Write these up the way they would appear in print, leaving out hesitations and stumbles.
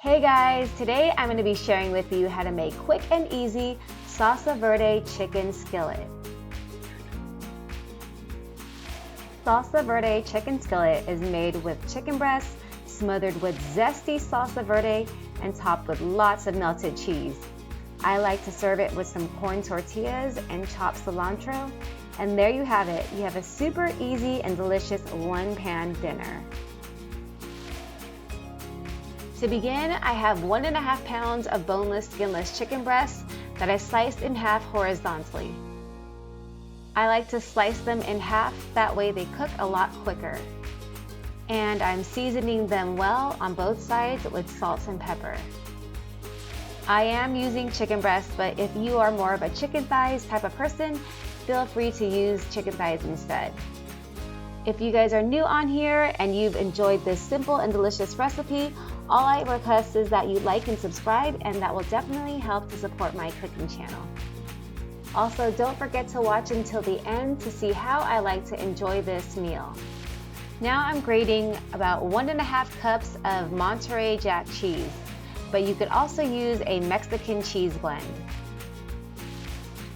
Hey guys, today I'm going to be sharing with you how to make quick and easy Salsa Verde chicken skillet. Salsa Verde chicken skillet is made with chicken breast, smothered with zesty salsa verde, and topped with lots of melted cheese. I like to serve it with some corn tortillas and chopped cilantro, and there you have it. You have a super easy and delicious one-pan dinner. To begin, I have 1.5 pounds of boneless, skinless chicken breasts that I sliced in half horizontally. I like to slice them in half, that way they cook a lot quicker. And I'm seasoning them well on both sides with salt and pepper. I am using chicken breast, but if you are more of a chicken thighs type of person, feel free to use chicken thighs instead. If you guys are new on here and you've enjoyed this simple and delicious recipe, all I request is that you like and subscribe, and that will definitely help to support my cooking channel. Also, don't forget to watch until the end to see how I like to enjoy this meal. Now I'm grating about 1.5 cups of Monterey Jack cheese, but you could also use a Mexican cheese blend.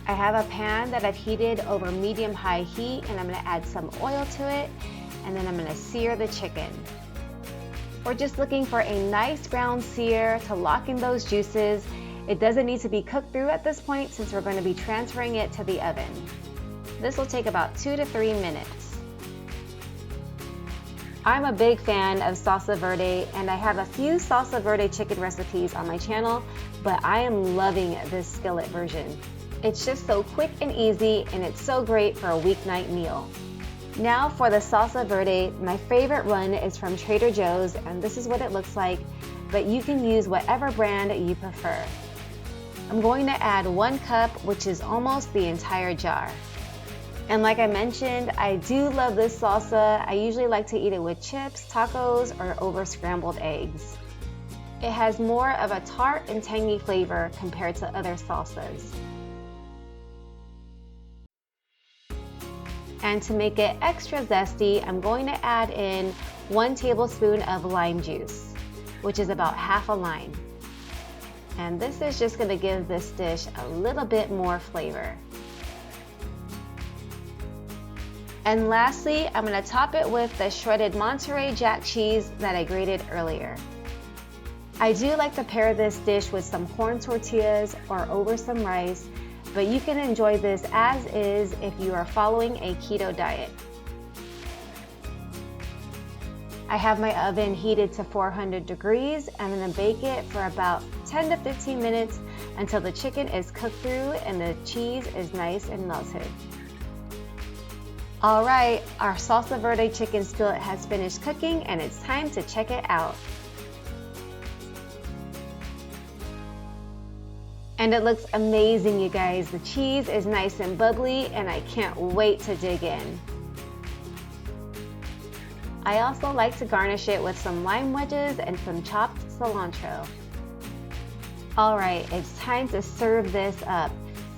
I have a pan that I've heated over medium-high heat, and I'm going to add some oil to it, and then I'm going to sear the chicken. We're just looking for a nice brown sear to lock in those juices. It doesn't need to be cooked through at this point since we're going to be transferring it to the oven. This will take about 2 to 3 minutes. I'm a big fan of Salsa Verde, and I have a few Salsa Verde chicken recipes on my channel, but I am loving this skillet version. It's just so quick and easy, and it's so great for a weeknight meal. Now for the Salsa Verde, my favorite run is from Trader Joe's, and this is what it looks like, but you can use whatever brand you prefer. I'm going to add 1 cup, which is almost the entire jar. And like I mentioned, I do love this salsa. I usually like to eat it with chips, tacos, or over scrambled eggs. It has more of a tart and tangy flavor compared to other salsas. And to make it extra zesty, I'm going to add in 1 tablespoon of lime juice, which is about half a lime. And this is just going to give this dish a little bit more flavor. And lastly, I'm going to top it with the shredded Monterey Jack cheese that I grated earlier. I do like to pair this dish with some corn tortillas or over some rice, but you can enjoy this as is if you are following a keto diet. I have my oven heated to 400 degrees. I'm going to bake it for about 10 to 15 minutes until the chicken is cooked through and the cheese is nice and melted. All right, our Salsa Verde chicken skillet has finished cooking, and it's time to check it out. And it looks amazing, you guys. The cheese is nice and bubbly, and I can't wait to dig in. I also like to garnish it with some lime wedges and some chopped cilantro. All right, it's time to serve this up.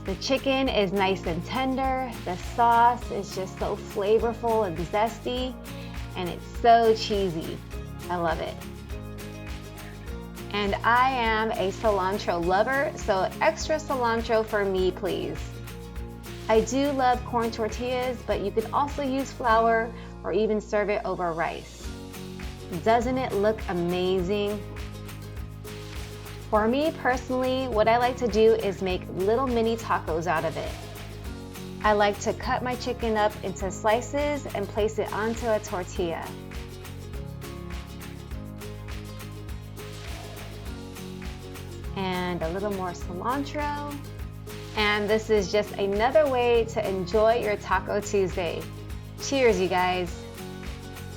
The chicken is nice and tender. The sauce is just so flavorful and zesty, and it's so cheesy. I love it. And I am a cilantro lover, so extra cilantro for me, please. I do love corn tortillas, but you could also use flour or even serve it over rice. Doesn't it look amazing? For me personally, what I like to do is make little mini tacos out of it. I like to cut my chicken up into slices and place it onto a tortilla. And a little more cilantro. And this is just another way to enjoy your Taco Tuesday. Cheers, you guys.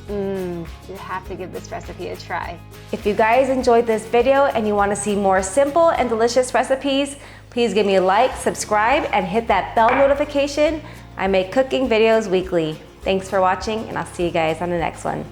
You have to give this recipe a try. If you guys enjoyed this video and you want to see more simple and delicious recipes, please give me a like, subscribe, and hit that bell notification. I make cooking videos weekly. Thanks for watching, and I'll see you guys on the next one.